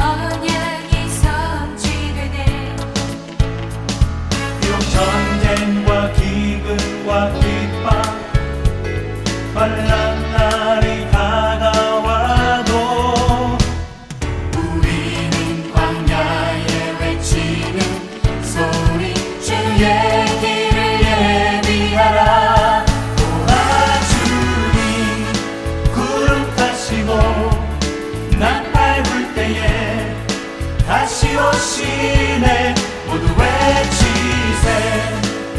언약이 성취되네. 비록 전쟁과 기근과 핍박 환난 날이 다가와도 우리는 광야에 외치는 소리, 주의 길을 예비하라. 도와주니 구름 타시고 나팔 불 때에 다시 오시네. 모두 외치세.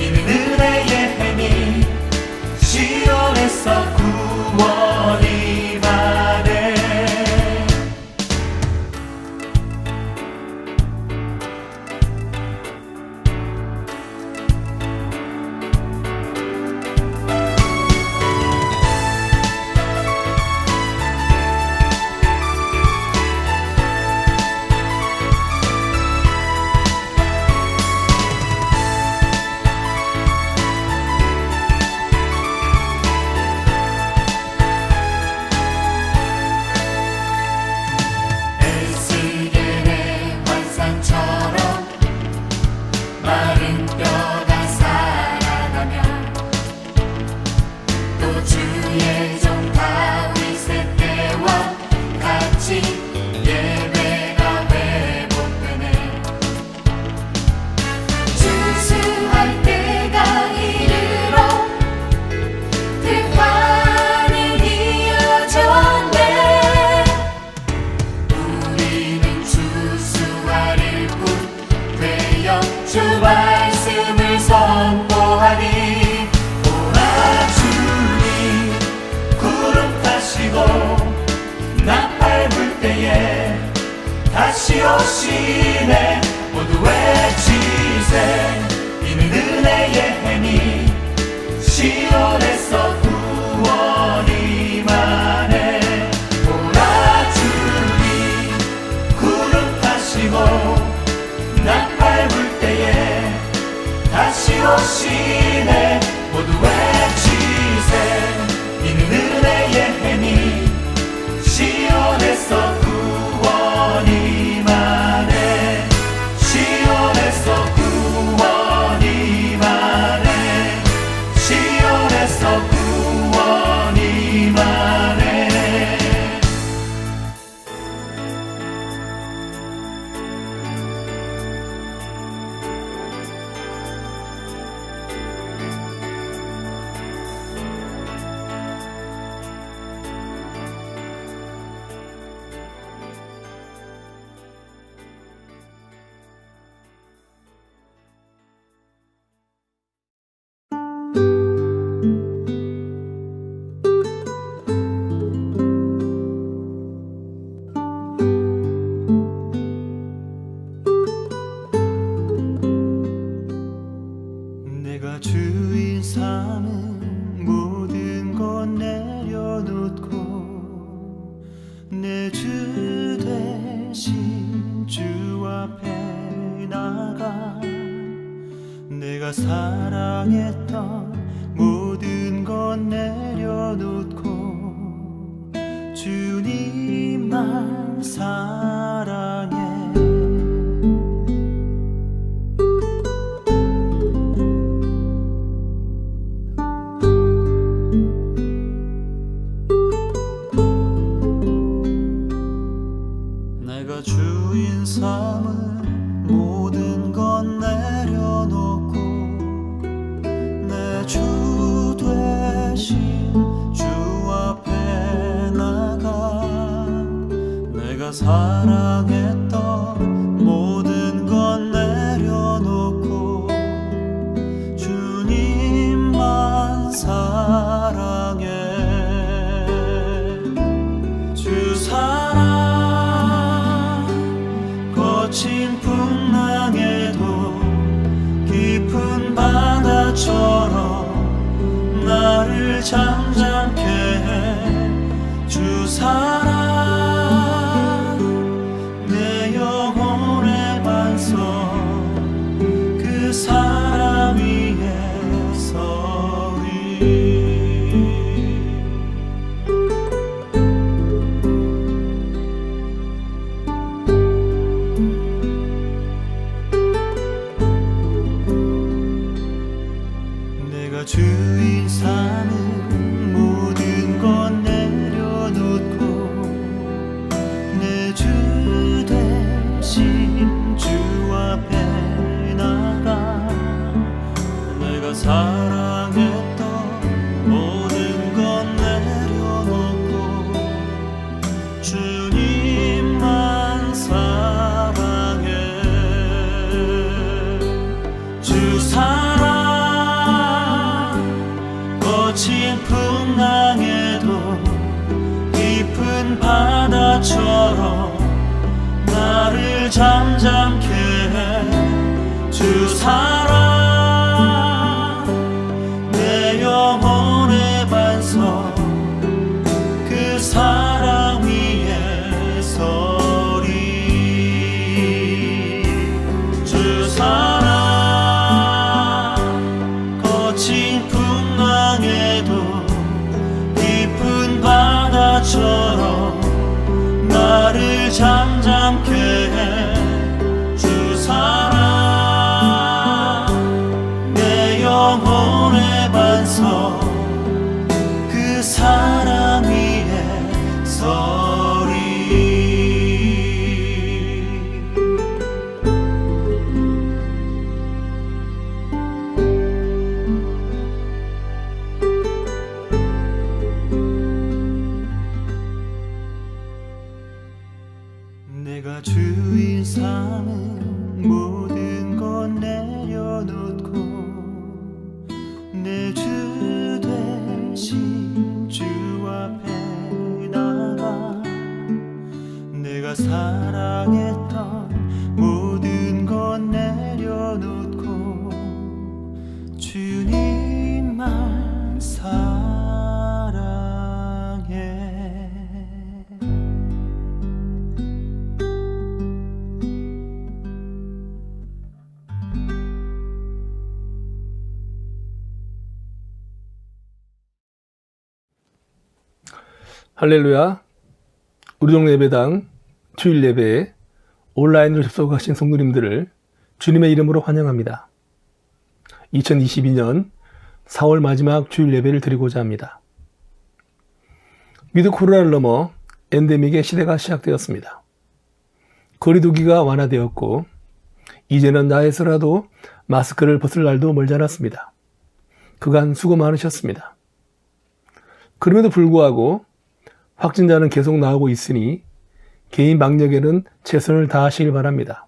이는 은혜의 해니 시온에서 구원이 많네. 에스겔의 환상처럼 마른 뼈가 살아나면 또 주의 종 다윗의 때와 같이 예배가 회복되네. 주수할 때가 이르러 들판은 이어졌네. 우리는 주수할 뿐 되어 주 말씀을 선포하니. 도와주니 구름 타시고 나팔 불 때에 다시 오시네. 모두 외치세. 이는 은혜의 해니 시온에서 구원이 많네. 도와주니 구름 타시고 나팔 불 때에 다시 오시네. 모두 외치세. 이는 은혜의 해니 시온에서 구원이 많네. 시온에서 구원이 많네. 시온에서 구원이 많네. 내가 주인 삼은 모든 것 내려놓고 내 주 대신 주 앞에 나가. 내가 사랑했던 모든 것 내려놓고 주님만 사랑해. 내가 주인 삼은 모든 것 내려놓고 내 주 대신 주 앞에 나가. 내가 사랑했던 모든 것 내려놓고 주님만 사랑해. 주 사랑 거친 풍랑에도 깊은 바다처럼 나를 잠잠케 해. 주 사랑 내 잠잠케 해 주 사랑 내 영혼의 반석 그 사랑 위에 서리 주 사랑 거친 풍랑에도 깊은 바다처럼 나를 잠잠케 해 주 사랑 내 영혼의 반석 그 사랑 위에 서리 내가 주인 삼은 모든 것 내려놓고 내 주 대신 주 앞에 나가 내가 사랑했던 모든 것 내려놓고 주님만 사랑해 할렐루야. 우리 동네 예배당 주일 예배에 온라인으로 접속하신 성도님들을 주님의 이름으로 환영합니다. 2022년 4월 마지막 주일 예배를 드리고자 합니다. 위드 코로나를 넘어 엔데믹의 시대가 시작되었습니다. 거리두기가 완화되었고 이제는 나에서라도 마스크를 벗을 날도 멀지 않았습니다. 그간 수고 많으셨습니다. 그럼에도 불구하고 확진자는 계속 나오고 있으니 개인 방역에는 최선을 다하시길 바랍니다.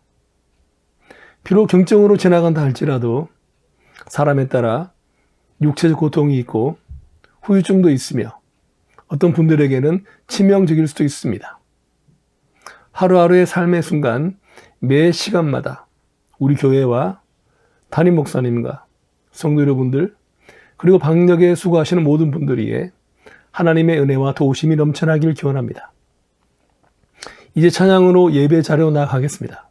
비록 경증으로 지나간다 할지라도 사람에 따라 육체적 고통이 있고 후유증도 있으며 어떤 분들에게는 치명적일 수도 있습니다. 하루하루의 삶의 순간 매 시간마다 우리 교회와 담임 목사님과 성도 여러분들 그리고 방역에 수고하시는 모든 분들이에 하나님의 은혜와 도우심이 넘쳐나길 기원합니다. 이제 찬양으로 예배 자리로 나아가겠습니다.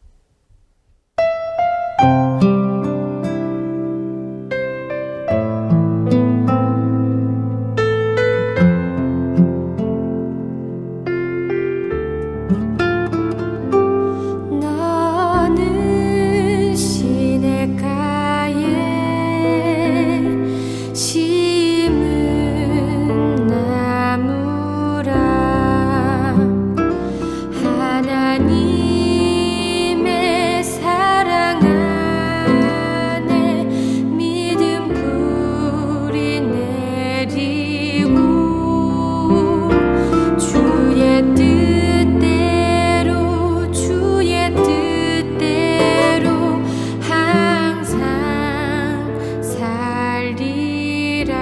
너는 시냇가에 심은 나무라 하나님의 사랑 안에 믿음 불이 내리고 주의 뜻대로 주의 뜻대로 항상 살리라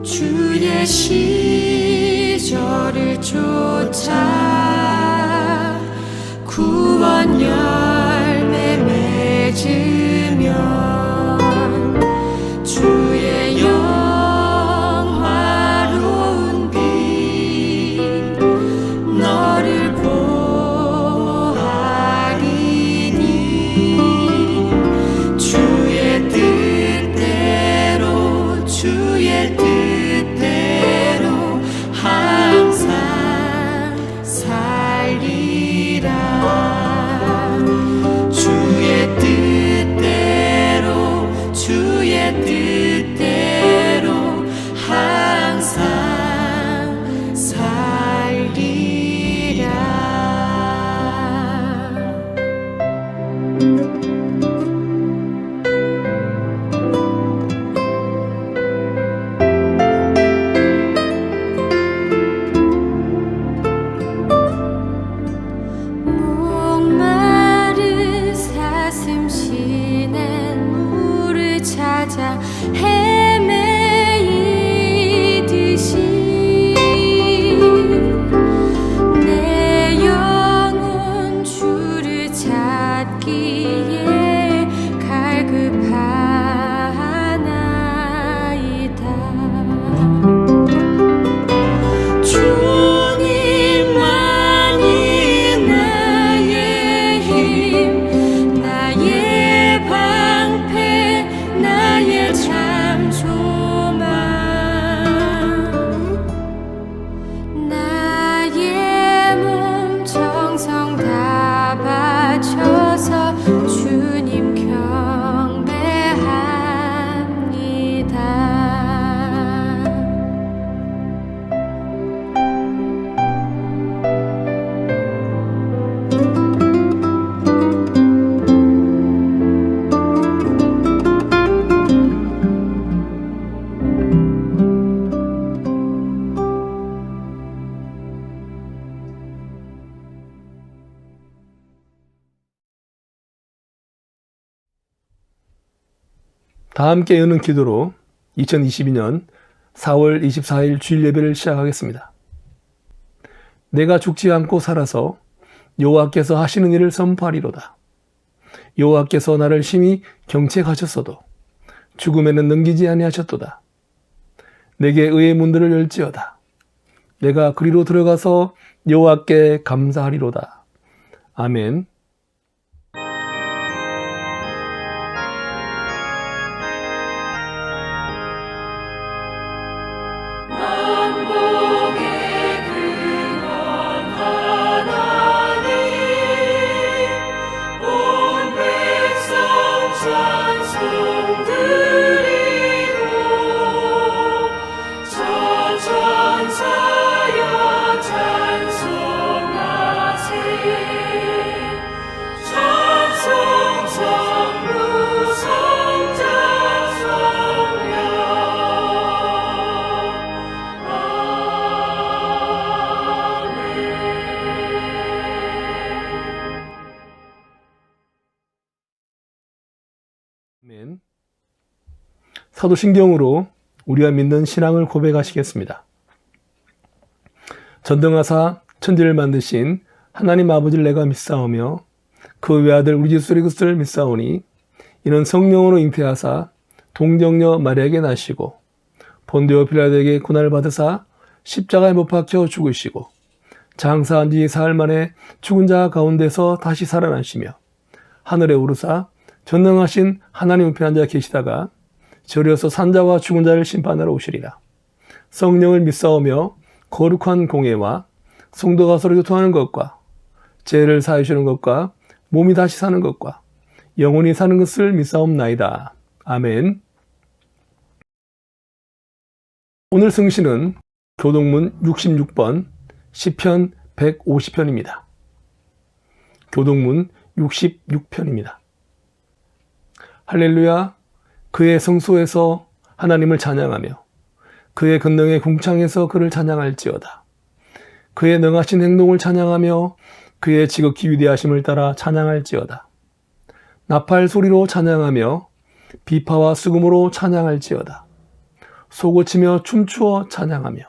주의 시절을 쫓아 구원 열매 맺으면 주의 영화로운 빛 너를 보하리니 주의 뜻대로 주의 뜻대로 항상 살리라 받기에 갈급하나이다. 주님만이 나의 힘, 나의 방패, 나의 참 소망, 나의 몸 정성 다 바쳐서 주님 경배합니다. 다 함께 여는 기도로 2022년 4월 24일 주일 예배를 시작하겠습니다. 내가 죽지 않고 살아서 여호와께서 하시는 일을 선포하리로다. 여호와께서 나를 심히 경책하셨어도 죽음에는 넘기지 아니하셨도다. 내게 의의 문들을 열지어다. 내가 그리로 들어가서 여호와께 감사하리로다. 아멘. 만복의 근원 하나님, 온 백성 찬송 드리고 천천사여 찬송하세. 찬송 성부 성자 성령. 아멘. 사도신경으로 우리가 믿는 신앙을 고백하시겠습니다. 전등하사 천지를 만드신 하나님 아버지를 내가 믿사오며 그 외아들 우리 주 예수 그리스도를 믿사오니 이는 성령으로 잉태하사 동정녀 마리아에게 나시고 본디오 빌라도에게 고난을 받으사 십자가에 못 박혀 죽으시고 장사한 지 사흘 만에 죽은 자 가운데서 다시 살아나시며 하늘에 오르사 전능하신 하나님 우편에 앉아 계시다가 저리어서 산자와 죽은 자를 심판하러 오시리라. 성령을 믿사오며 거룩한 공예와 성도가 서로 교통하는 것과 죄를 사하여 주는 것과 몸이 다시 사는 것과 영원히 사는 것을 믿사옵나이다. 아멘. 오늘 성시는 교동문 66번 시편 150편입니다. 교동문 66편입니다. 할렐루야, 그의 성소에서 하나님을 찬양하며 그의 권능의 궁창에서 그를 찬양할지어다. 그의 능하신 행동을 찬양하며 그의 지극히 위대하심을 따라 찬양할지어다. 나팔 소리로 찬양하며 비파와 수금으로 찬양할지어다. 소고치며 춤추어 찬양하며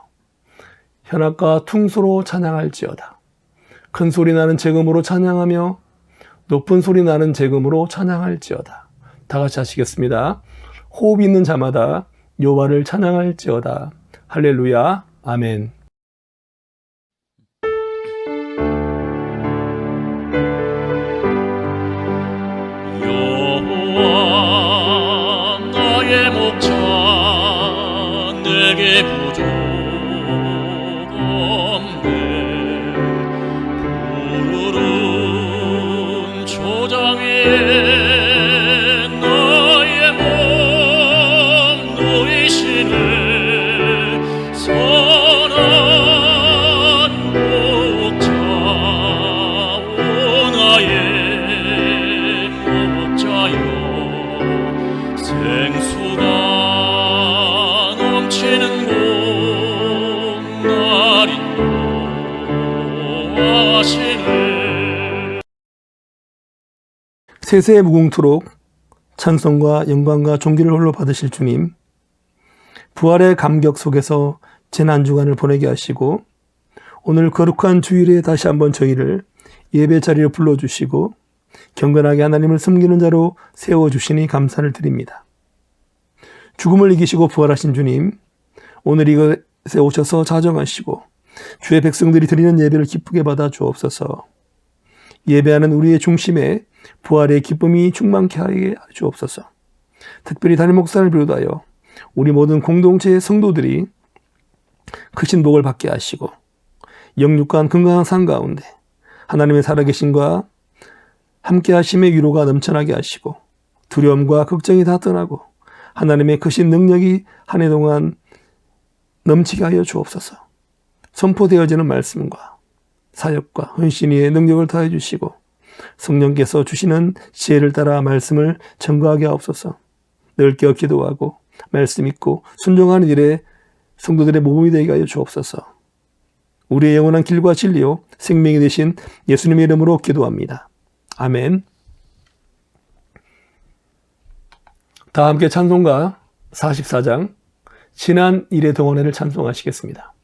현악과 퉁소로 찬양할지어다. 큰 소리 나는 재금으로 찬양하며 높은 소리 나는 재금으로 찬양할지어다. 다 같이 하시겠습니다. 호흡 있는 자마다 여호와를 찬양할지어다. 할렐루야. 아멘. 여호와 나의 목자 내게 부족 없네. 푸르른 초장 위에 너의 몸 놓이시네. 선한 목자 오 나의 목자여. 생수가 넘치는 곳 날 인도하시네. 세세의 무궁토록 찬송과 영광과 존귀를 홀로 받으실 주님, 부활의 감격 속에서 지난주간을 보내게 하시고 오늘 거룩한 주일에 다시 한번 저희를 예배 자리에 불러주시고 경건하게 하나님을 섬기는 자로 세워주시니 감사를 드립니다. 죽음을 이기시고 부활하신 주님, 오늘 이것에 오셔서 자정하시고 주의 백성들이 드리는 예배를 기쁘게 받아 주옵소서. 예배하는 우리의 중심에 부활의 기쁨이 충만케 하게 주옵소서. 특별히 담임 목사를 비롯하여 우리 모든 공동체의 성도들이 크신 복을 받게 하시고 영육간 건강한 삶 가운데 하나님의 살아계심과 함께 하심의 위로가 넘쳐나게 하시고 두려움과 걱정이 다 떠나고 하나님의 크신 능력이 한 해 동안 넘치게 하여 주옵소서. 선포되어지는 말씀과 사역과 헌신의 능력을 더해 주시고 성령께서 주시는 지혜를 따라 말씀을 전거하게 하옵소서. 늘 깨어 기도하고 말씀 읽고 순종하는 일에 성도들의 모범이 되게 하여 주옵소서. 우리의 영원한 길과 진리요 생명이 되신 예수님의 이름으로 기도합니다. 아멘. 다 함께 찬송가 44장 지난 일의 동원회를 찬송하시겠습니다.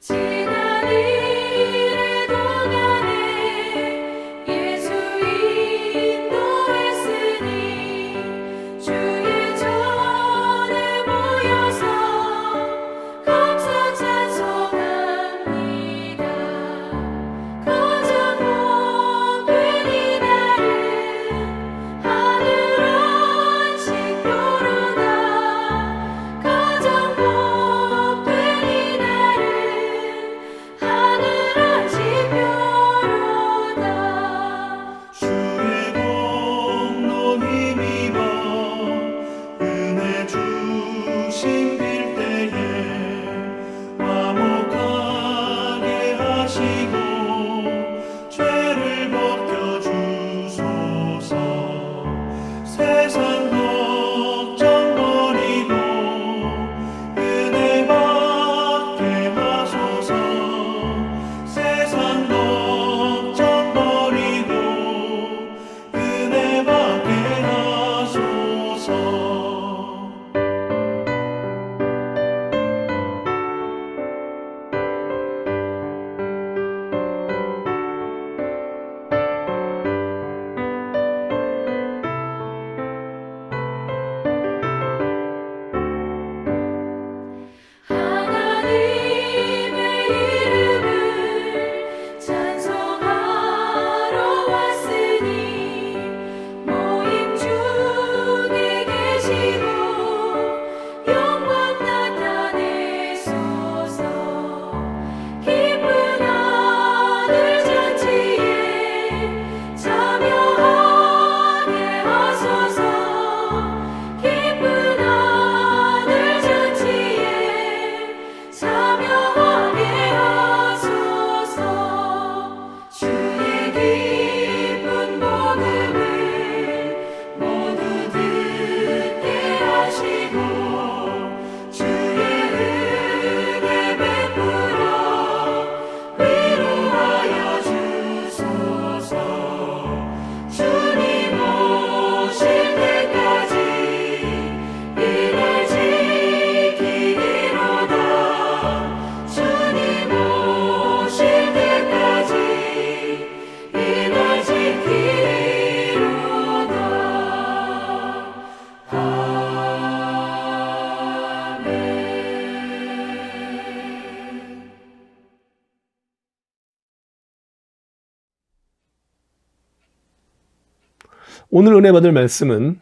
지난 일의 동안에 예수 인도했으니 주의 전에 모여서 감사 찬송합니다. 가장 복된 이날은 하늘 안식교로다. 가장 복된 이날은 하늘 안식교로다. 주의 공로 힘입어 은혜 주심 빌 때에 화목하게 하시고 죄를 벗겨주소서. 세상 걱정 버리고 은혜 받게 하소서. 세상 걱정 버리고 은혜 받게 하소서. 하나님의 이름을 찬송하러 왔으니 모임 중에 계시고 영광 나타내소서. 기쁜 하늘 잔치에 참여하게 하소서. 기쁜 하늘 잔치에 참여하게 하소서. 주의 기쁜 복음을 모두 듣게 하시고 주의 은혜 베풀어 위로하여 주소서. 주님 오실 때까지 이날 지키리로다. 주님 오실 때까지 이날 지키리로다. 아멘. 오늘 은혜 받을 말씀은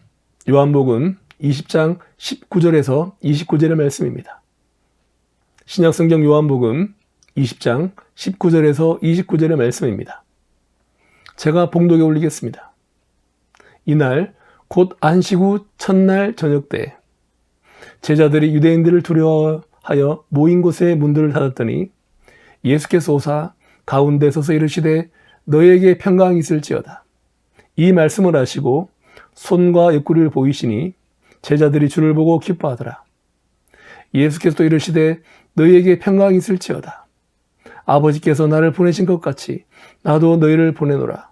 요한복음 20장 19절에서 29절의 말씀입니다. 신약성경 요한복음 20장 19절에서 29절의 말씀입니다. 제가 봉독에 올리겠습니다. 이날 곧 안식 후 첫날 저녁 때 제자들이 유대인들을 두려워하여 모인 곳에 문들을 닫았더니 예수께서 오사 가운데 서서 이르시되 너에게 평강이 있을지어다. 이 말씀을 하시고 손과 옆구리를 보이시니 제자들이 주를 보고 기뻐하더라. 예수께서 또 이르시되 너희에게 평강이 있을지어다. 아버지께서 나를 보내신 것 같이 나도 너희를 보내노라.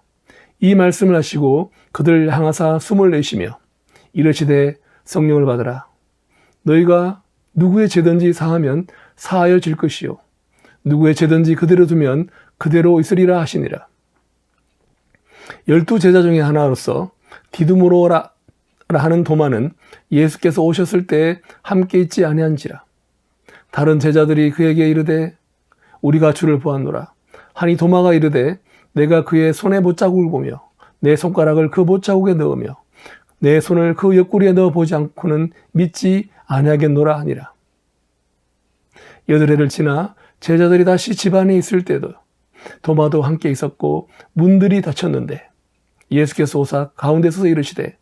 이 말씀을 하시고 그들 향하사 숨을 내쉬며 이르시되 성령을 받으라. 너희가 누구의 죄든지 사하면 사하여 질 것이요 누구의 죄든지 그대로 두면 그대로 있으리라 하시니라. 12 제자 중에 하나로서 디두모로라 하는 도마는 예수께서 오셨을 때 함께 있지 아니한지라. 다른 제자들이 그에게 이르되 우리가 주를 보았노라 하니 도마가 이르되 내가 그의 손에 못자국을 보며 내 손가락을 그 못자국에 넣으며 내 손을 그 옆구리에 넣어보지 않고는 믿지 아니하겠노라 하니라. 8해를 지나 제자들이 다시 집 안에 있을 때도 도마도 함께 있었고 문들이 닫혔는데 예수께서 오사 가운데 서서 이르시되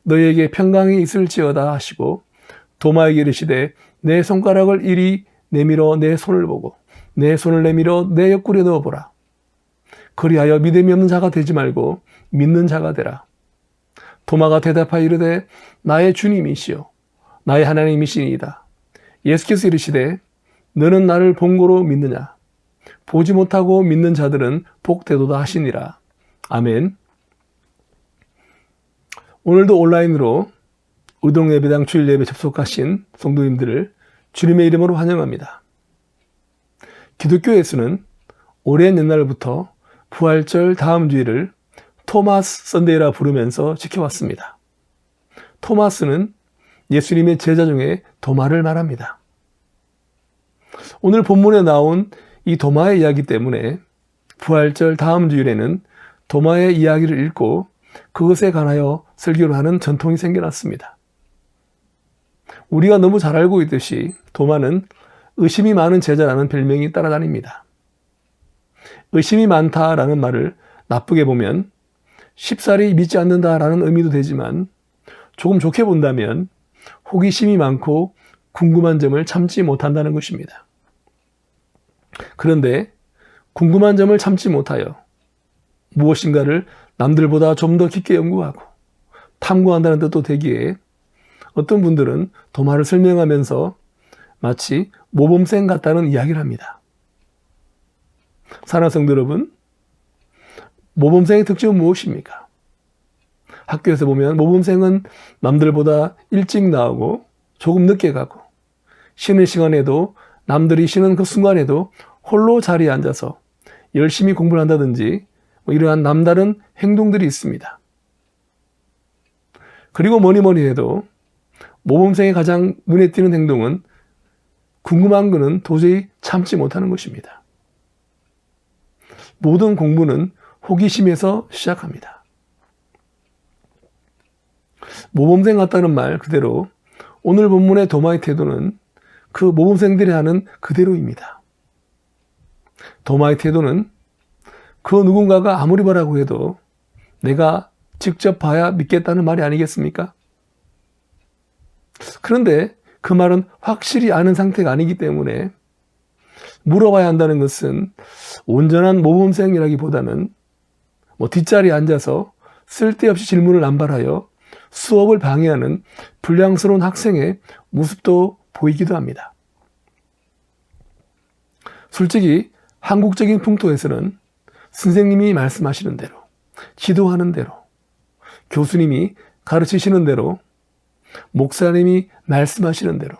너희에게 평강이 있을지어다 하시고 도마에게 이르시되 내 손가락을 이리 내밀어 내 손을 보고 내 손을 내밀어 내 옆구리에 넣어보라. 그리하여 믿음이 없는 자가 되지 말고 믿는 자가 되라. 도마가 대답하여 이르되 나의 주님이시요 나의 하나님이시니이다. 예수께서 이르시되 너는 나를 본고로 믿느냐? 보지 못하고 믿는 자들은 복되도다 하시니라. 아멘. 오늘도 온라인으로 의동예배당 주일예배 접속하신 성도님들을 주님의 이름으로 환영합니다. 기독교에서는 오랜 옛날부터 부활절 다음 주일을 토마스 선데이라 부르면서 지켜왔습니다. 토마스는 예수님의 제자 중에 도마를 말합니다. 오늘 본문에 나온 이 도마의 이야기 때문에 부활절 다음 주일에는 도마의 이야기를 읽고 그것에 관하여 설교를 하는 전통이 생겨났습니다. 우리가 너무 잘 알고 있듯이 도마는 의심이 많은 제자라는 별명이 따라다닙니다. 의심이 많다라는 말을 나쁘게 보면 쉽사리 믿지 않는다라는 의미도 되지만 조금 좋게 본다면 호기심이 많고 궁금한 점을 참지 못한다는 것입니다. 그런데 궁금한 점을 참지 못하여 무엇인가를 남들보다 좀 더 깊게 연구하고 탐구한다는 뜻도 되기에 어떤 분들은 도마를 설명하면서 마치 모범생 같다는 이야기를 합니다. 사랑하는 성도 여러분, 모범생의 특징은 무엇입니까? 학교에서 보면 모범생은 남들보다 일찍 나오고 조금 늦게 가고 쉬는 시간에도 남들이 쉬는 그 순간에도 홀로 자리에 앉아서 열심히 공부를 한다든지 이러한 남다른 행동들이 있습니다. 그리고 뭐니 해도 모범생의 가장 눈에 띄는 행동은 궁금한 것은 도저히 참지 못하는 것입니다. 모든 공부는 호기심에서 시작합니다. 모범생 같다는 말 그대로 오늘 본문의 도마의 태도는 그 모범생들이 하는 그대로입니다. 도마의 태도는 그 누군가가 아무리 뭐라고 해도 내가 직접 봐야 믿겠다는 말이 아니겠습니까? 그런데 그 말은 확실히 아는 상태가 아니기 때문에 물어봐야 한다는 것은 온전한 모범생이라기보다는 뒷자리에 앉아서 쓸데없이 질문을 남발하여 수업을 방해하는 불량스러운 학생의 모습도 보이기도 합니다. 솔직히 한국적인 풍토에서는 선생님이 말씀하시는 대로, 지도하는 대로, 교수님이 가르치시는 대로, 목사님이 말씀하시는 대로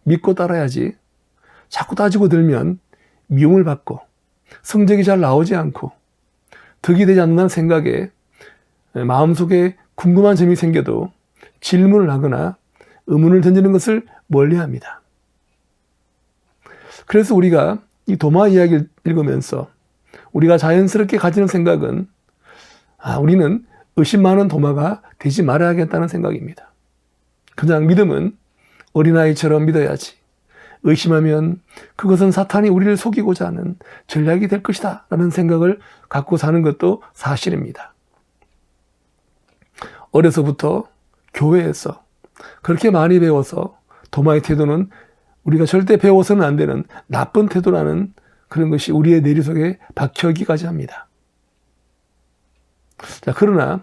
믿고 따라야지 자꾸 따지고 들면 미움을 받고 성적이 잘 나오지 않고 득이 되지 않는다는 생각에 마음속에 궁금한 점이 생겨도 질문을 하거나 의문을 던지는 것을 멀리합니다. 그래서 우리가 이 도마 이야기를 읽으면서 우리가 자연스럽게 가지는 생각은 우리는 의심 많은 도마가 되지 말아야겠다는 생각입니다. 그냥 믿음은 어린아이처럼 믿어야지. 의심하면 그것은 사탄이 우리를 속이고자 하는 전략이 될 것이다 라는 생각을 갖고 사는 것도 사실입니다. 어려서부터 교회에서 그렇게 많이 배워서 도마의 태도는 우리가 절대 배워서는 안 되는 나쁜 태도라는 그런 것이 우리의 내리 속에 박혀기까지 합니다. 자, 그러나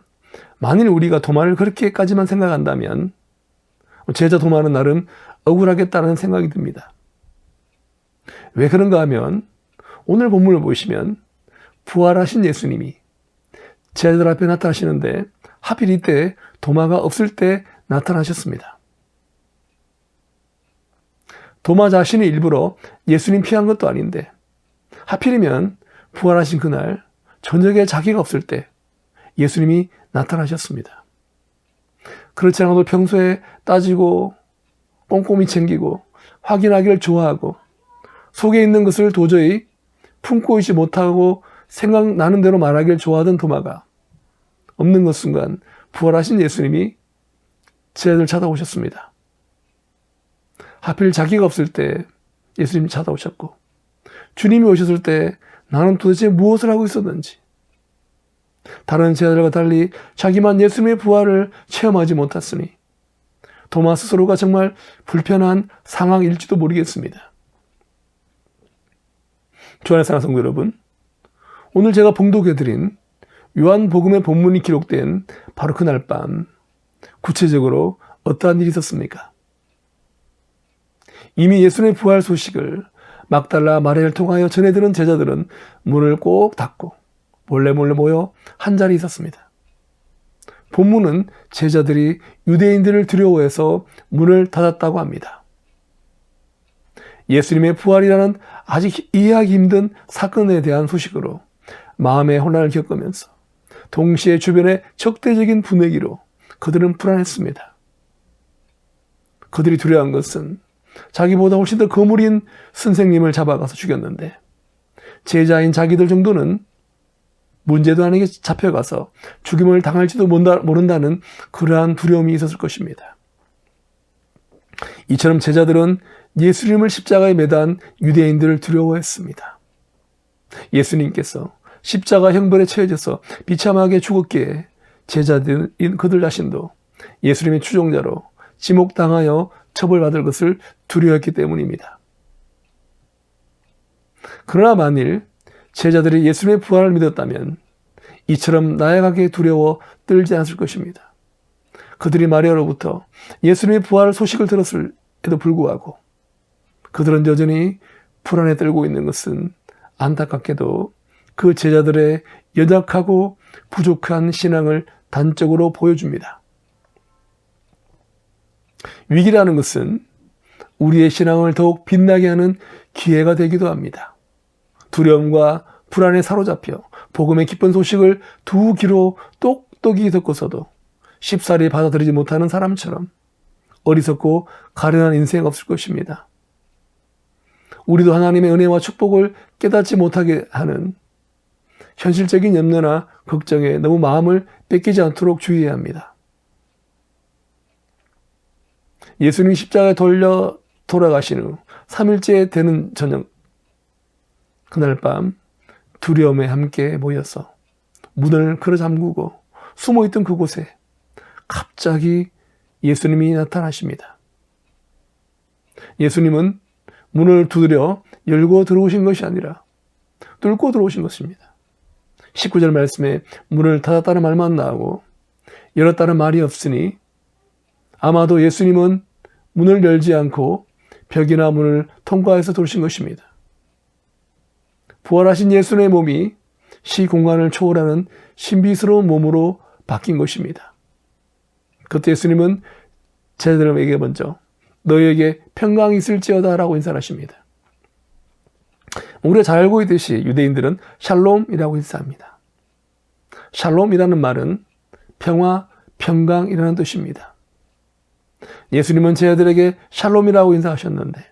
만일 우리가 도마를 그렇게까지만 생각한다면 제자 도마는 나름 억울하겠다는 생각이 듭니다. 왜 그런가 하면 오늘 본문을 보시면 부활하신 예수님이 제자들 앞에 나타나시는데 하필 이때 도마가 없을 때 나타나셨습니다. 도마 자신이 일부러 예수님 피한 것도 아닌데 하필이면 부활하신 그날 저녁에 자기가 없을 때 예수님이 나타나셨습니다. 그렇지 않아도 평소에 따지고 꼼꼼히 챙기고 확인하기를 좋아하고 속에 있는 것을 도저히 품고 있지 못하고 생각나는 대로 말하기를 좋아하던 도마가 없는 것 순간 부활하신 예수님이 제자들 찾아오셨습니다. 하필 자기가 없을 때 예수님이 찾아오셨고 주님이 오셨을 때 나는 도대체 무엇을 하고 있었는지 다른 제자들과 달리 자기만 예수님의 부활을 체험하지 못했으니 도마 스스로가 정말 불편한 상황일지도 모르겠습니다. 주 안에 사랑하는 성도 여러분, 오늘 제가 봉독해드린 요한복음의 본문이 기록된 바로 그날 밤 구체적으로 어떠한 일이 있었습니까? 이미 예수님의 부활 소식을 막달라 마리아를 통하여 전해들은 제자들은 문을 꼭 닫고 몰래 모여 한자리에 있었습니다. 본문은 제자들이 유대인들을 두려워해서 문을 닫았다고 합니다. 예수님의 부활이라는 아직 이해하기 힘든 사건에 대한 소식으로 마음의 혼란을 겪으면서 동시에 주변의 적대적인 분위기로 그들은 불안했습니다. 그들이 두려워한 것은 자기보다 훨씬 더 거물인 선생님을 잡아가서 죽였는데 제자인 자기들 정도는 문제도 아니게 잡혀가서 죽임을 당할지도 모른다는 그러한 두려움이 있었을 것입니다. 이처럼 제자들은 예수님을 십자가에 매단 유대인들을 두려워했습니다. 예수님께서 십자가 형벌에 처해져서 비참하게 죽었기에 제자들인 그들 자신도 예수님의 추종자로 지목당하여 처벌받을 것을 두려워했기 때문입니다. 그러나 만일 제자들이 예수님의 부활을 믿었다면 이처럼 나약하게 두려워 떨지 않았을 것입니다. 그들이 마리아로부터 예수님의 부활 소식을 들었을에도 불구하고 그들은 여전히 불안에 떨고 있는 것은 안타깝게도 그 제자들의 연약하고 부족한 신앙을 단적으로 보여줍니다. 위기라는 것은 우리의 신앙을 더욱 빛나게 하는 기회가 되기도 합니다. 두려움과 불안에 사로잡혀 복음의 기쁜 소식을 두 귀로 똑똑히 듣고서도 쉽사리 받아들이지 못하는 사람처럼 어리석고 가련한 인생 없을 것입니다. 우리도 하나님의 은혜와 축복을 깨닫지 못하게 하는 현실적인 염려나 걱정에 너무 마음을 뺏기지 않도록 주의해야 합니다. 예수님이 십자가에 돌아가신 후 3일째 되는 저녁, 그날 밤 두려움에 함께 모여서 문을 걸어 잠그고 숨어있던 그곳에 갑자기 예수님이 나타나십니다. 예수님은 문을 두드려 열고 들어오신 것이 아니라 뚫고 들어오신 것입니다. 19절 말씀에 문을 닫았다는 말만 나오고 열었다는 말이 없으니 아마도 예수님은 문을 열지 않고 벽이나 문을 통과해서 들어오신 것입니다. 부활하신 예수님의 몸이 시공간을 초월하는 신비스러운 몸으로 바뀐 것입니다. 그때 예수님은 제자들에게 먼저 너희에게 평강이 있을지어다 라고 인사하십니다. 우리가 잘 알고 있듯이 유대인들은 샬롬이라고 인사합니다. 샬롬이라는 말은 평화, 평강이라는 뜻입니다. 예수님은 제자들에게 샬롬이라고 인사하셨는데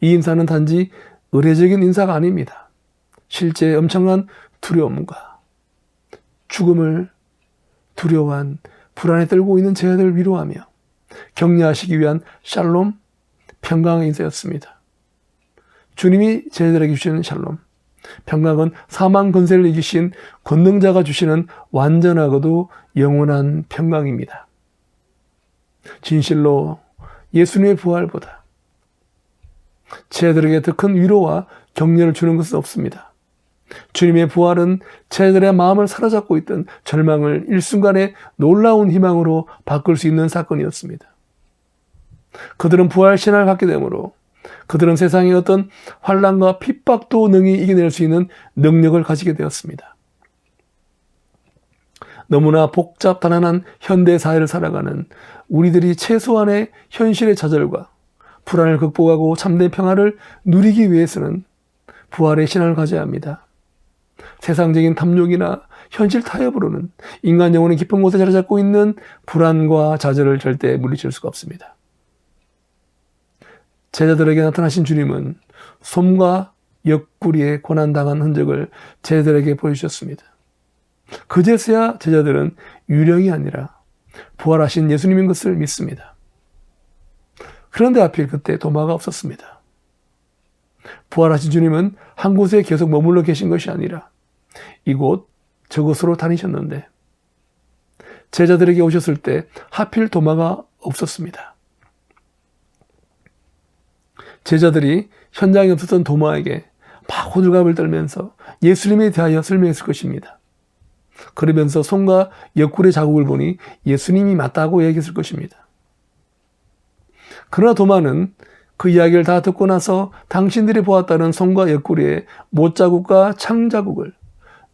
이 인사는 단지 의례적인 인사가 아닙니다. 실제 엄청난 두려움과 죽음을 두려워한 불안에 떨고 있는 제자들을 위로하며 격려하시기 위한 샬롬, 평강의 인사였습니다. 주님이 제자들에게 주시는 샬롬, 평강은 사망 권세를 이기신 권능자가 주시는 완전하고도 영원한 평강입니다. 진실로 예수님의 부활보다 제자들에게 더 큰 위로와 격려를 주는 것은 없습니다. 주님의 부활은 제자들의 마음을 사로잡고 있던 절망을 일순간에 놀라운 희망으로 바꿀 수 있는 사건이었습니다. 그들은 부활 신앙을 갖게 되므로 그들은 세상의 어떤 환난과 핍박도 능히 이겨낼 수 있는 능력을 가지게 되었습니다. 너무나 복잡단단한 현대 사회를 살아가는 우리들이 최소한의 현실의 좌절과 불안을 극복하고 참된 평화를 누리기 위해서는 부활의 신앙을 가져야 합니다. 세상적인 탐욕이나 현실 타협으로는 인간 영혼의 깊은 곳에 자리 잡고 있는 불안과 좌절을 절대 물리칠 수가 없습니다. 제자들에게 나타나신 주님은 솜과 옆구리에 고난당한 흔적을 제자들에게 보여주셨습니다. 그제서야 제자들은 유령이 아니라 부활하신 예수님인 것을 믿습니다. 그런데 하필 그때 도마가 없었습니다. 부활하신 주님은 한 곳에 계속 머물러 계신 것이 아니라 이곳 저곳으로 다니셨는데 제자들에게 오셨을 때 하필 도마가 없었습니다. 제자들이 현장에 없었던 도마에게 막 호들갑을 떨면서 예수님에 대하여 설명했을 것입니다. 그러면서 손과 옆구리 자국을 보니 예수님이 맞다고 얘기했을 것입니다. 그러나 도마는 그 이야기를 다 듣고 나서 당신들이 보았다는 손과 옆구리의 못자국과 창자국을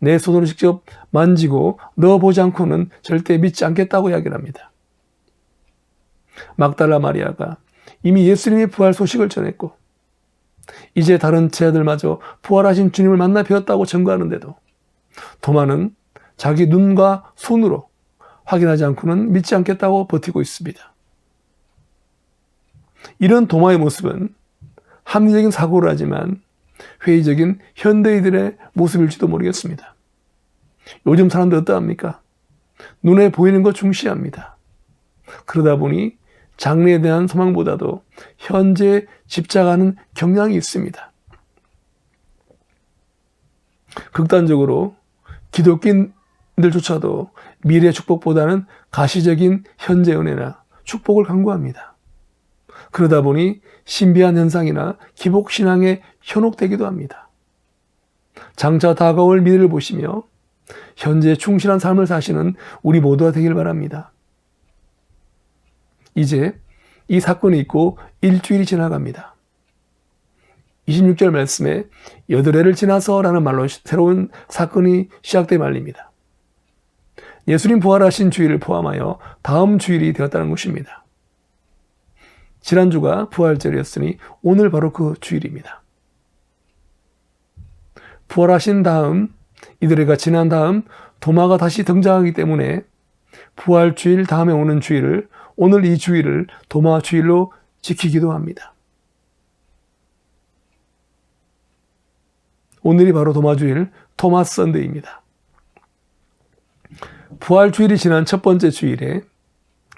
내 손으로 직접 만지고 넣어보지 않고는 절대 믿지 않겠다고 이야기를 합니다. 막달라 마리아가 이미 예수님의 부활 소식을 전했고 이제 다른 제자들마저 부활하신 주님을 만나 뵈었다고 증거하는데도 도마는 자기 눈과 손으로 확인하지 않고는 믿지 않겠다고 버티고 있습니다. 이런 도마의 모습은 합리적인 사고를 하지만 회의적인 현대인들의 모습일지도 모르겠습니다. 요즘 사람들 어떠합니까? 눈에 보이는 것 중시합니다. 그러다 보니 장래에 대한 소망보다도 현재에 집착하는 경향이 있습니다. 극단적으로 기독교인들조차도 미래 축복보다는 가시적인 현재 은혜나 축복을 강구합니다. 그러다 보니 신비한 현상이나 기복신앙에 현혹되기도 합니다. 장차 다가올 미래를 보시며 현재에 충실한 삶을 사시는 우리 모두가 되길 바랍니다. 이제 이 사건이 있고 일주일이 지나갑니다. 26절 말씀에 8해를 지나서라는 말로 새로운 사건이 시작돼 말립니다. 예수님 부활하신 주일을 포함하여 다음 주일이 되었다는 것입니다. 지난주가 부활절이었으니 오늘 바로 그 주일입니다. 부활하신 다음 이들에게 지난 다음 도마가 다시 등장하기 때문에 부활주일 다음에 오는 주일을 오늘 이 주일을 도마 주일로 지키기도 합니다. 오늘이 바로 도마주일 토마스 선데이입니다. 부활주일이 지난 첫 번째 주일에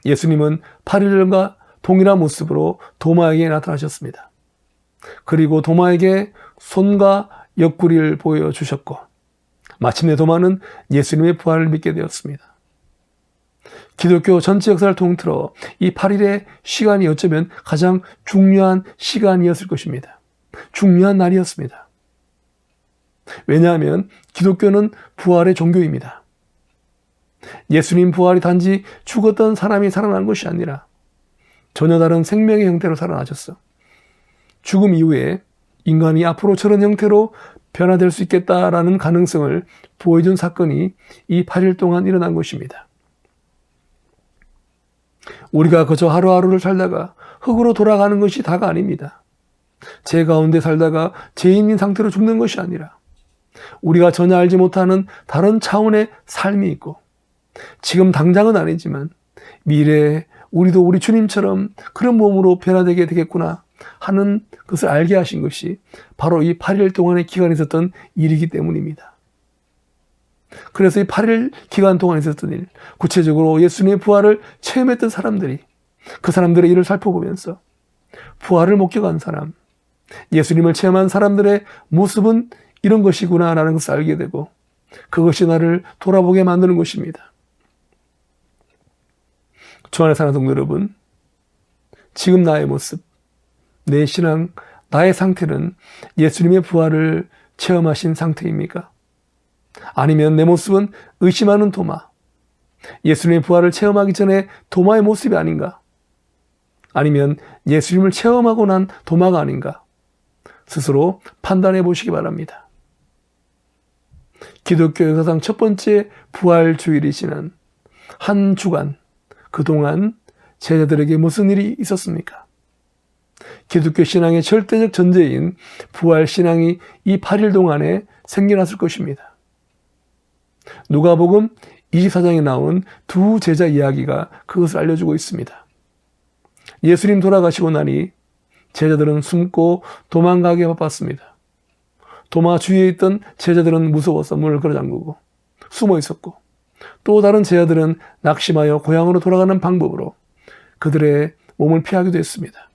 예수님은 8일전과 동일한 모습으로 도마에게 나타나셨습니다. 그리고 도마에게 손과 옆구리를 보여주셨고 마침내 도마는 예수님의 부활을 믿게 되었습니다. 기독교 전체 역사를 통틀어 이 8일의 시간이 어쩌면 가장 중요한 시간이었을 것입니다. 중요한 날이었습니다. 왜냐하면 기독교는 부활의 종교입니다. 예수님 부활이 단지 죽었던 사람이 살아난 것이 아니라 전혀 다른 생명의 형태로 살아나셨어. 죽음 이후에 인간이 앞으로 저런 형태로 변화될 수 있겠다라는 가능성을 보여준 사건이 이 8일 동안 일어난 것입니다. 우리가 그저 하루하루를 살다가 흙으로 돌아가는 것이 다가 아닙니다. 죄 가운데 살다가 죄인인 상태로 죽는 것이 아니라 우리가 전혀 알지 못하는 다른 차원의 삶이 있고 지금 당장은 아니지만 미래에 우리도 우리 주님처럼 그런 몸으로 변화되게 되겠구나 하는 것을 알게 하신 것이 바로 이 8일 동안의 기간에 있었던 일이기 때문입니다. 그래서 이 8일 기간 동안 있었던 일, 구체적으로 예수님의 부활을 체험했던 사람들이 그 사람들의 일을 살펴보면서 부활을 목격한 사람, 예수님을 체험한 사람들의 모습은 이런 것이구나라는 것을 알게 되고 그것이 나를 돌아보게 만드는 것입니다. 주 안에 사는 성도 여러분, 지금 나의 모습, 내 신앙, 나의 상태는 예수님의 부활을 체험하신 상태입니까? 아니면 내 모습은 의심하는 도마, 예수님의 부활을 체험하기 전에 도마의 모습이 아닌가? 아니면 예수님을 체험하고 난 도마가 아닌가 스스로 판단해 보시기 바랍니다. 기독교 역사상 첫 번째 부활 주일이 지난 한 주간 그동안 제자들에게 무슨 일이 있었습니까? 기독교 신앙의 절대적 전제인 부활 신앙이 이 8일 동안에 생겨났을 것입니다. 누가복음 24장에 나온 두 제자 이야기가 그것을 알려주고 있습니다. 예수님 돌아가시고 나니 제자들은 숨고 도망가게 바빴습니다. 도마 주위에 있던 제자들은 무서워서 문을 걸어 잠그고 숨어 있었고, 또 다른 제자들은 낙심하여 고향으로 돌아가는 방법으로 그들의 몸을 피하기도 했습니다.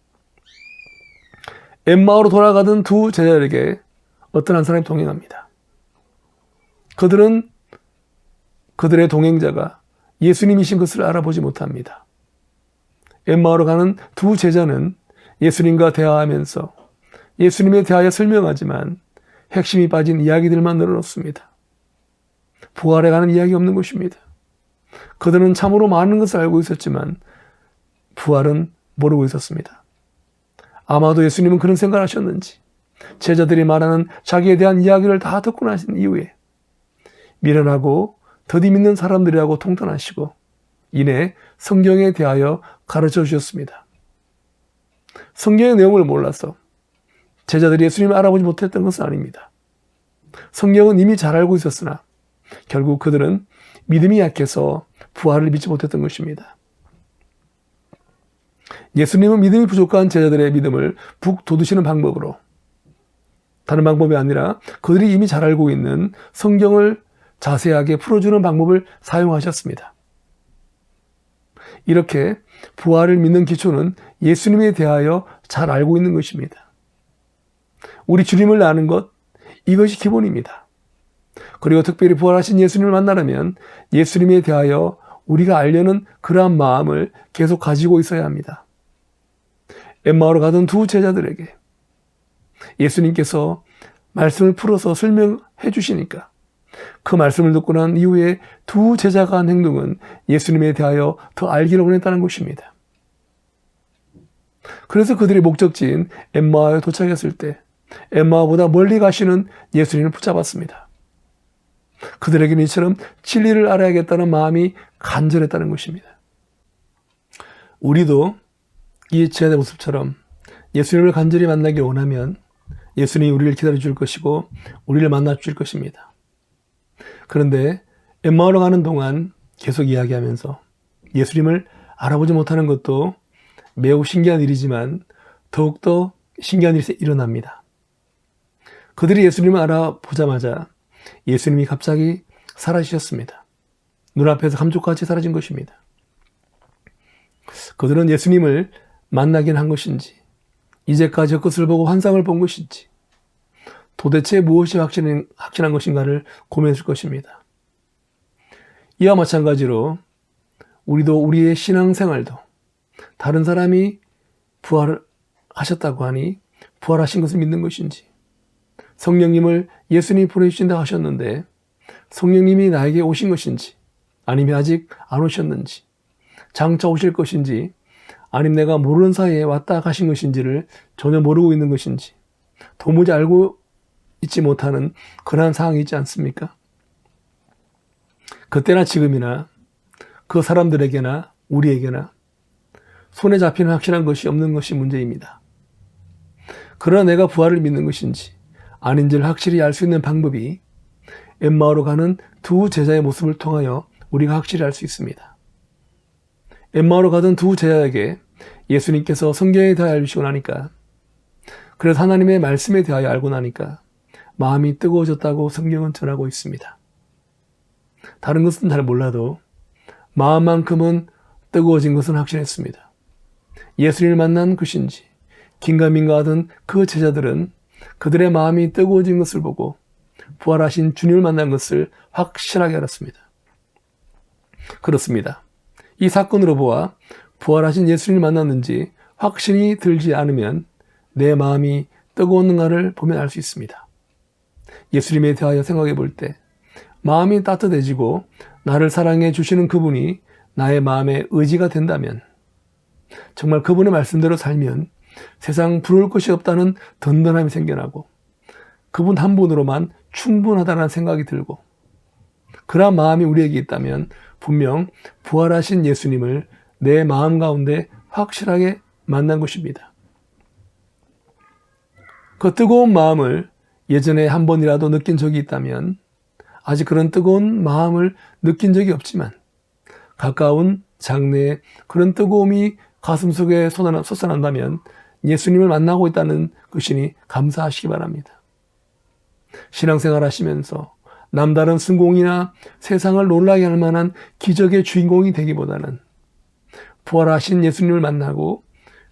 엠마오로 돌아가던 두 제자들에게 어떤 한 사람이 동행합니다. 그들은 그들의 동행자가 예수님이신 것을 알아보지 못합니다. 엠마오로 가는 두 제자는 예수님과 대화하면서 예수님에 대하여 설명하지만 핵심이 빠진 이야기들만 늘어놓습니다. 부활에 관한 이야기 없는 것입니다. 그들은 참으로 많은 것을 알고 있었지만 부활은 모르고 있었습니다. 아마도 예수님은 그런 생각을 하셨는지 제자들이 말하는 자기에 대한 이야기를 다 듣고 나신 이후에 미련하고 더디 믿는 사람들이라고 통탄하시고 이내 성경에 대하여 가르쳐 주셨습니다. 성경의 내용을 몰라서 제자들이 예수님을 알아보지 못했던 것은 아닙니다. 성경은 이미 잘 알고 있었으나 결국 그들은 믿음이 약해서 부활을 믿지 못했던 것입니다. 예수님은 믿음이 부족한 제자들의 믿음을 북 돋우시는 방법으로, 다른 방법이 아니라 그들이 이미 잘 알고 있는 성경을 자세하게 풀어주는 방법을 사용하셨습니다. 이렇게 부활을 믿는 기초는 예수님에 대하여 잘 알고 있는 것입니다. 우리 주님을 아는 것, 이것이 기본입니다. 그리고 특별히 부활하신 예수님을 만나려면 예수님에 대하여 우리가 알려는 그러한 마음을 계속 가지고 있어야 합니다. 엠마오로 가던 두 제자들에게 예수님께서 말씀을 풀어서 설명해 주시니까 그 말씀을 듣고 난 이후에 두 제자가 한 행동은 예수님에 대하여 더 알기를 원했다는 것입니다. 그래서 그들의 목적지인 엠마오에 도착했을 때 엠마오보다 멀리 가시는 예수님을 붙잡았습니다. 그들에게는 이처럼 진리를 알아야겠다는 마음이 간절했다는 것입니다. 우리도 이 제자의 모습처럼 예수님을 간절히 만나길 원하면 예수님이 우리를 기다려줄 것이고 우리를 만나줄 것입니다. 그런데 엠마오로 가는 동안 계속 이야기하면서 예수님을 알아보지 못하는 것도 매우 신기한 일이지만 더욱더 신기한 일이 일어납니다. 그들이 예수님을 알아보자마자 예수님이 갑자기 사라지셨습니다. 눈앞에서 감쪽같이 사라진 것입니다. 그들은 예수님을 만나긴 한 것인지, 이제까지 그 것을 보고 환상을 본 것인지, 도대체 무엇이 확신한 것인가를 고민했을 것입니다. 이와 마찬가지로 우리도 우리의 신앙생활도 다른 사람이 부활하셨다고 하니 부활하신 것을 믿는 것인지, 성령님을 예수님이 보내주신다 하셨는데 성령님이 나에게 오신 것인지, 아니면 아직 안 오셨는지, 장차 오실 것인지, 아니면 내가 모르는 사이에 왔다 가신 것인지를 전혀 모르고 있는 것인지 도무지 알고 있지 못하는 그러한 상황이 있지 않습니까? 그때나 지금이나 그 사람들에게나 우리에게나 손에 잡히는 확실한 것이 없는 것이 문제입니다. 그러나 내가 부활을 믿는 것인지 아닌지를 확실히 알 수 있는 방법이 엠마오로 가는 두 제자의 모습을 통하여 우리가 확실히 알 수 있습니다. 엠마오로 가던 두 제자에게 예수님께서 성경에 대하여 알려주시고 나니까, 그래서 하나님의 말씀에 대하여 알고 나니까 마음이 뜨거워졌다고 성경은 전하고 있습니다. 다른 것은 잘 몰라도 마음만큼은 뜨거워진 것은 확신했습니다. 예수님을 만난 것인지 긴가민가 하던 그 제자들은 그들의 마음이 뜨거워진 것을 보고 부활하신 주님을 만난 것을 확실하게 알았습니다. 그렇습니다. 이 사건으로 보아 부활하신 예수님을 만났는지 확신이 들지 않으면 내 마음이 뜨거웠는가를 보면 알 수 있습니다. 예수님에 대하여 생각해 볼 때 마음이 따뜻해지고 나를 사랑해 주시는 그분이 나의 마음의 의지가 된다면 정말 그분의 말씀대로 살면 세상 부러울 것이 없다는 든든함이 생겨나고 그분 한 분으로만 충분하다는 생각이 들고 그러한 마음이 우리에게 있다면 분명 부활하신 예수님을 내 마음 가운데 확실하게 만난 것입니다. 그 뜨거운 마음을 예전에 한 번이라도 느낀 적이 있다면 아직 그런 뜨거운 마음을 느낀 적이 없지만 가까운 장래에 그런 뜨거움이 가슴속에 솟아난다면 예수님을 만나고 있다는 것이니 감사하시기 바랍니다. 신앙생활 하시면서 남다른 성공이나 세상을 놀라게 할 만한 기적의 주인공이 되기보다는 부활하신 예수님을 만나고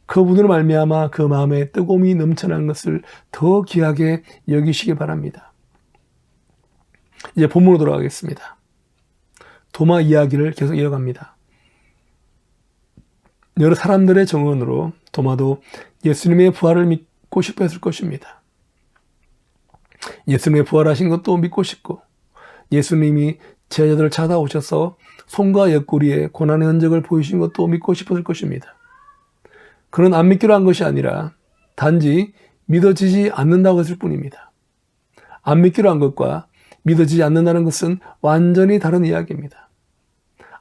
그분으로 말미암아 그 마음에 뜨거움이 넘쳐난 것을 더 귀하게 여기시기 바랍니다. 이제 본문으로 돌아가겠습니다. 도마 이야기를 계속 이어갑니다. 여러 사람들의 정언으로 도마도 예수님의 부활을 믿고 싶어 했을 것입니다. 예수님의 부활하신 것도 믿고 싶고 예수님이 제자들을 찾아오셔서 손과 옆구리에 고난의 흔적을 보이신 것도 믿고 싶었을 것입니다. 그는 안 믿기로 한 것이 아니라 단지 믿어지지 않는다고 했을 뿐입니다. 안 믿기로 한 것과 믿어지지 않는다는 것은 완전히 다른 이야기입니다.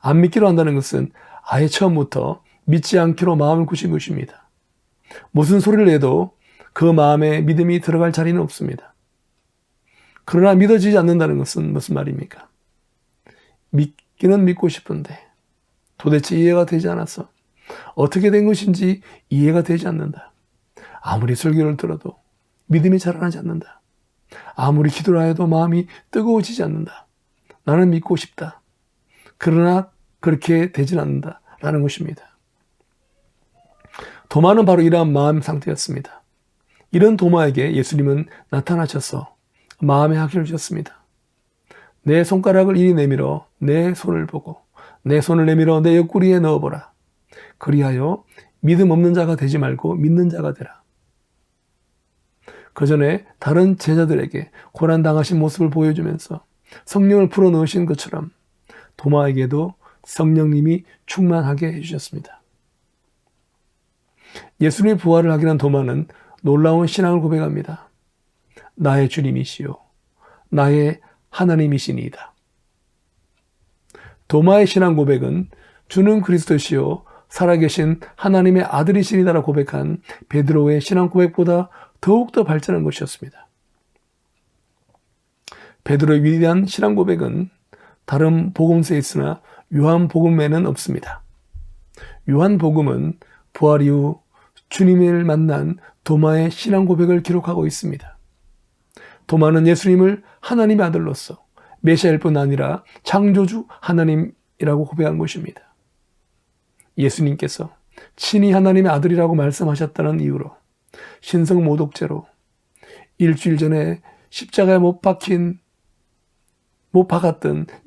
안 믿기로 한다는 것은 아예 처음부터 믿지 않기로 마음을 굳힌 것입니다. 무슨 소리를 내도 그 마음에 믿음이 들어갈 자리는 없습니다. 그러나 믿어지지 않는다는 것은 무슨 말입니까? 믿기는 믿고 싶은데 도대체 이해가 되지 않아서 어떻게 된 것인지 이해가 되지 않는다. 아무리 설교를 들어도 믿음이 자라나지 않는다. 아무리 기도를 하여도 마음이 뜨거워지지 않는다. 나는 믿고 싶다. 그러나 그렇게 되진 않는다. 라는 것입니다. 도마는 바로 이러한 마음 상태였습니다. 이런 도마에게 예수님은 나타나셔서 마음의 학교를 주셨습니다. 내 손가락을 이리 내밀어 내 손을 보고 내 손을 내밀어 내 옆구리에 넣어보라. 그리하여 믿음 없는 자가 되지 말고 믿는 자가 되라. 그 전에 다른 제자들에게 고난당하신 모습을 보여주면서 성령을 불어넣으신 것처럼 도마에게도 성령님이 충만하게 해주셨습니다. 예수님의 부활을 확인한 도마는 놀라운 신앙을 고백합니다. 나의 주님이시요 나의 하나님이시니이다. 도마의 신앙 고백은 주는 그리스도시요 살아계신 하나님의 아들이시니다라고 고백한 베드로의 신앙 고백보다 더욱더 발전한 것이었습니다. 베드로의 위대한 신앙 고백은 다른 복음서에 있으나 요한복음에는 없습니다. 요한복음은 부활 이후 주님을 만난 도마의 신앙 고백을 기록하고 있습니다. 도마는 예수님을 하나님의 아들로서 메시아일 뿐 아니라 창조주 하나님이라고 고백한 것입니다. 예수님께서 친히 하나님의 아들이라고 말씀하셨다는 이유로 신성모독죄로 일주일 전에 십자가에 못 박았던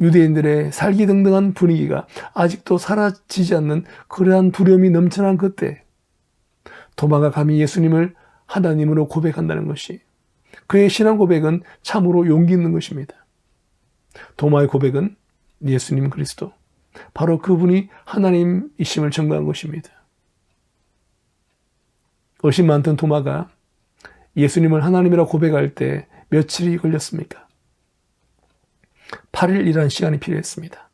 유대인들의 살기등등한 분위기가 아직도 사라지지 않는 그러한 두려움이 넘쳐난 그때 도마가 감히 예수님을 하나님으로 고백한다는 것이 그의 신앙 고백은 참으로 용기 있는 것입니다. 도마의 고백은 예수님 그리스도 바로 그분이 하나님이심을 증거한 것입니다. 의심 많던 도마가 예수님을 하나님이라 고백할 때 며칠이 걸렸습니까? 8일이라는 시간이 필요했습니다.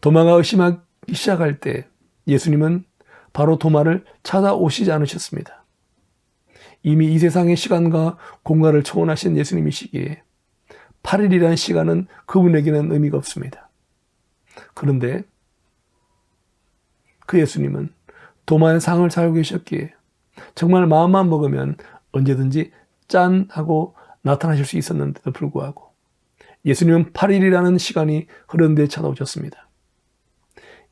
도마가 의심하기 시작할 때 예수님은 바로 도마를 찾아오시지 않으셨습니다. 이미 이 세상의 시간과 공간을 초월하신 예수님이시기에 8일이라는 시간은 그분에게는 의미가 없습니다. 그런데 그 예수님은 도마의 상을 잘 알고 계셨기에 정말 마음만 먹으면 언제든지 짠 하고 나타나실 수 있었는데도 불구하고 예수님은 8일이라는 시간이 흐른 데에 찾아오셨습니다.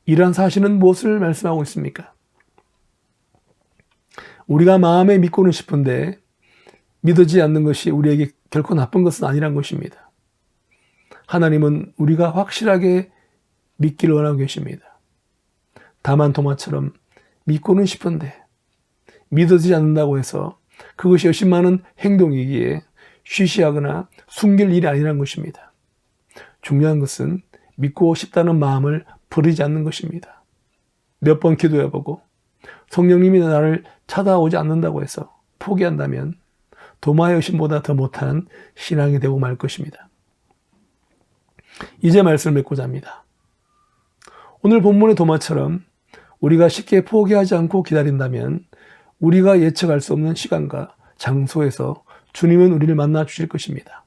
이러한 사실은 무엇을 말씀하고 있습니까? 우리가 마음에 믿고는 싶은데 믿어지지 않는 것이 우리에게 결코 나쁜 것은 아니란 것입니다. 하나님은 우리가 확실하게 믿기를 원하고 계십니다. 다만 도마처럼 믿고는 싶은데 믿어지지 않는다고 해서 그것이 의심 많은 행동이기에 쉬쉬하거나 숨길 일이 아니라는 것입니다. 중요한 것은 믿고 싶다는 마음을 버리지 않는 것입니다. 몇 번 기도해보고 성령님이 나를 찾아오지 않는다고 해서 포기한다면 도마의 의심보다 더 못한 신앙이 되고 말 것입니다. 이제 말씀을 맺고자 합니다. 오늘 본문의 도마처럼 우리가 쉽게 포기하지 않고 기다린다면 우리가 예측할 수 없는 시간과 장소에서 주님은 우리를 만나 주실 것입니다.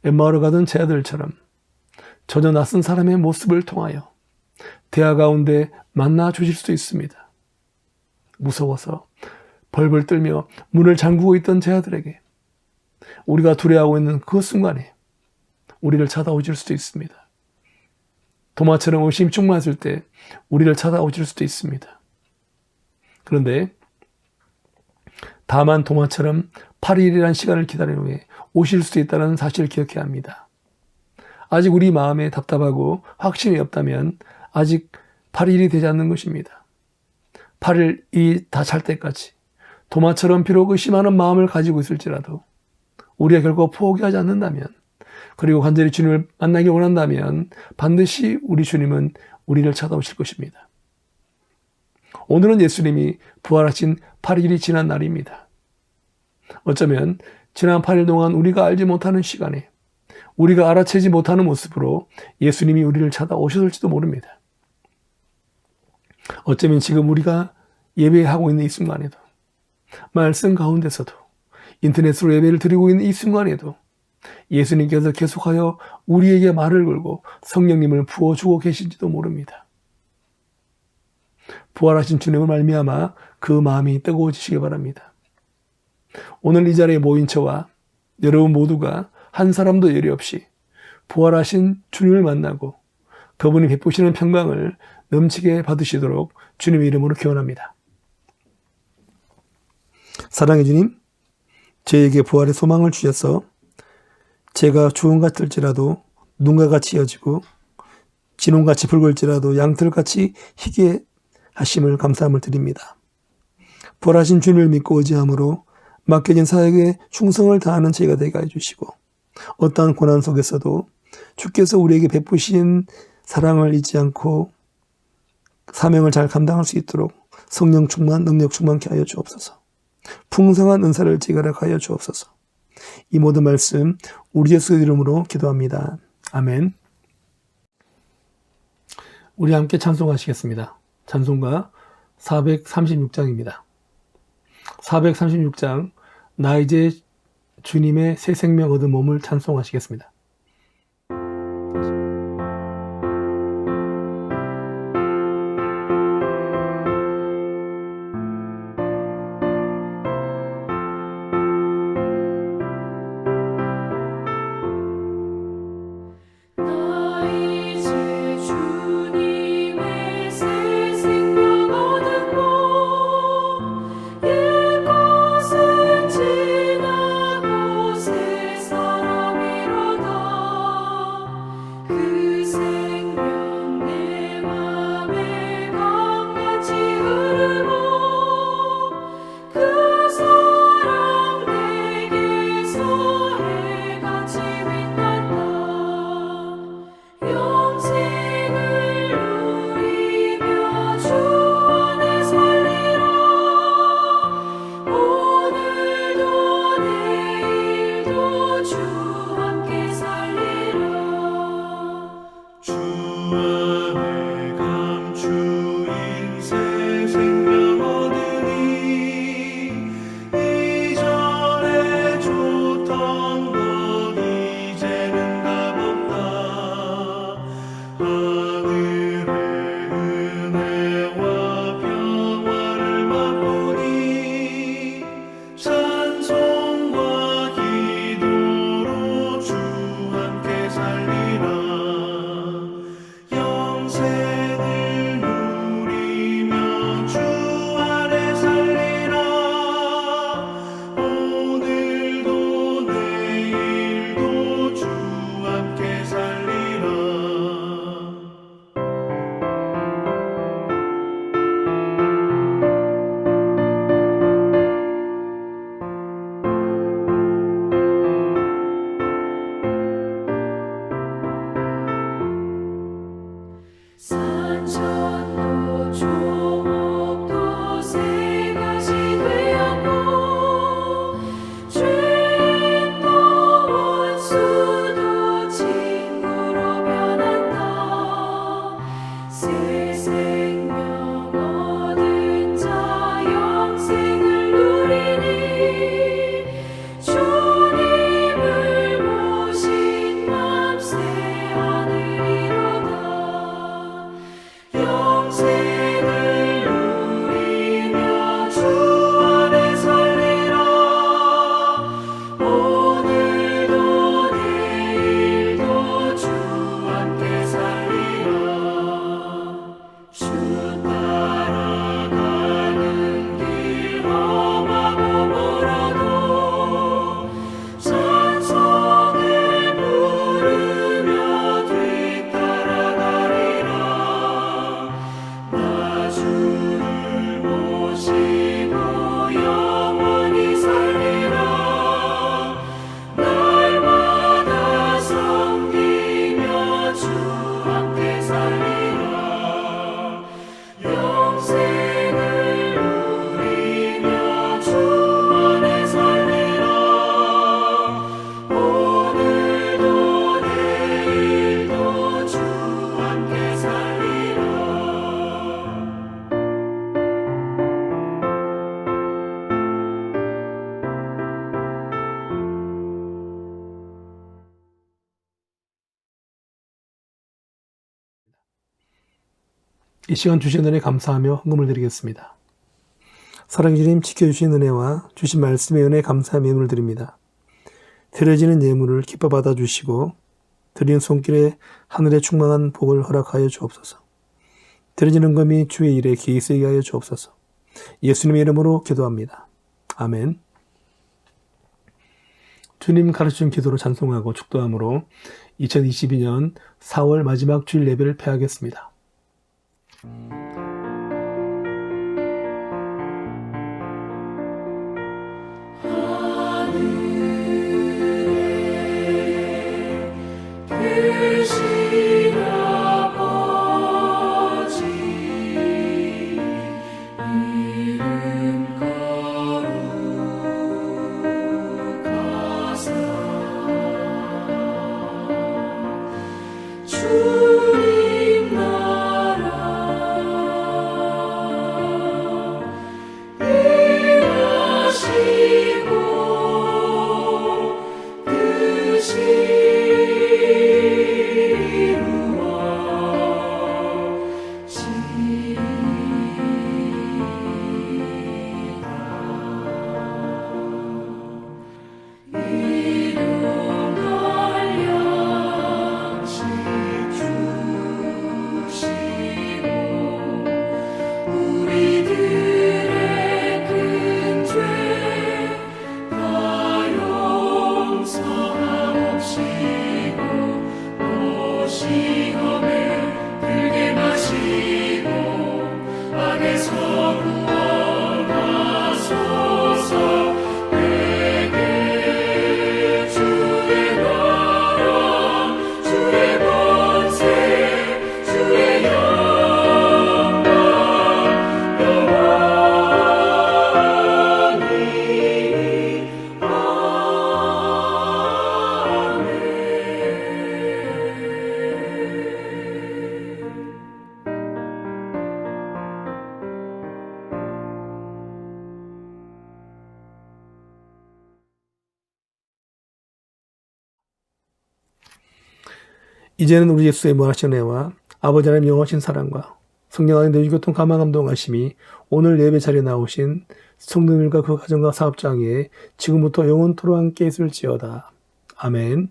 엠마오로 가던 제 아들처럼 전혀 낯선 사람의 모습을 통하여 대화 가운데 만나 주실 수도 있습니다. 무서워서 벌벌 떨며 문을 잠그고 있던 제 아들에게 우리가 두려워하고 있는 그 순간에 우리를 찾아오실 수도 있습니다. 도마처럼 의심 충만했을 때 우리를 찾아오실 수도 있습니다. 그런데 다만 도마처럼 8일이라는 시간을 기다린 후에 오실 수도 있다는 사실을 기억해야 합니다. 아직 우리 마음에 답답하고 확신이 없다면 아직 8일이 되지 않는 것입니다. 8일이 다 찰 때까지 도마처럼 비록 의심하는 마음을 가지고 있을지라도 우리가 결코 포기하지 않는다면, 그리고 간절히 주님을 만나기 원한다면 반드시 우리 주님은 우리를 찾아오실 것입니다. 오늘은 예수님이 부활하신 8일이 지난 날입니다. 어쩌면 지난 8일 동안 우리가 알지 못하는 시간에 우리가 알아채지 못하는 모습으로 예수님이 우리를 찾아오셨을지도 모릅니다. 어쩌면 지금 우리가 예배하고 있는 이 순간에도, 말씀 가운데서도, 인터넷으로 예배를 드리고 있는 이 순간에도 예수님께서 계속하여 우리에게 말을 걸고 성령님을 부어주고 계신지도 모릅니다. 부활하신 주님을 말미암아 그 마음이 뜨거워지시기 바랍니다. 오늘 이 자리에 모인 저와 여러분 모두가 한 사람도 예리 없이 부활하신 주님을 만나고 그분이 베푸시는 평강을 넘치게 받으시도록 주님의 이름으로 기원합니다. 사랑의 주님, 저에게 부활의 소망을 주셔서 제가 주홍 같을지라도 눈과 같이 이어지고 진홍같이 붉을지라도 양털같이 희게 하심을 감사함을 드립니다. 부활하신 주님을 믿고 의지함으로 맡겨진 사역에 충성을 다하는 저희가 되게 해주시고, 어떠한 고난 속에서도 주께서 우리에게 베푸신 사랑을 잊지 않고 사명을 잘 감당할 수 있도록 성령 충만, 능력 충만케 하여 주옵소서. 풍성한 은사를 지가락하여 주옵소서. 이 모든 말씀 우리 예수 이름으로 기도합니다. 아멘. 우리 함께 찬송하시겠습니다. 찬송가 436장입니다. 436장, 나 이제 주님의 새 생명 얻은 몸을 찬송하시겠습니다. 나 이제 주님의 새 생명 얻은 몸, 옛것은 지나고 새 사람이로다. 이 시간 주신 은혜 감사하며 헌금을 드리겠습니다. 사랑해 주님 지켜주신 은혜와 주신 말씀의 은혜 감사의 예물을 드립니다. 드려지는 예물을 기뻐 받아주시고 드리는 손길에 하늘의 충만한 복을 허락하여 주옵소서. 드려지는 금이 주의 일에 기이 쓰이게 하여 주옵소서. 예수님의 이름으로 기도합니다. 아멘. 주님 가르쳐준 기도로 찬송하고 축도함으로 2022년 4월 마지막 주일 예배를 폐하겠습니다. 계신 아버지 이름 거룩하사 주님 나라 임하시고 뜻이 우리들의 큰 죄 다 용서하옵시고 또 시험에 들게 마시고 악에서 구원하소서. 내게 주의 나라 주의 권세 주의 영광 영원히 이제는 우리 예수의 무한하신 은혜와 아버지 하나님 영원하신 사랑과 성령 안에 너희 교통 감화 감동하심이 오늘 예배 자리에 나오신 성도님과 그 가정과 사업장에 지금부터 영원토록 함께 있을지어다. 아멘.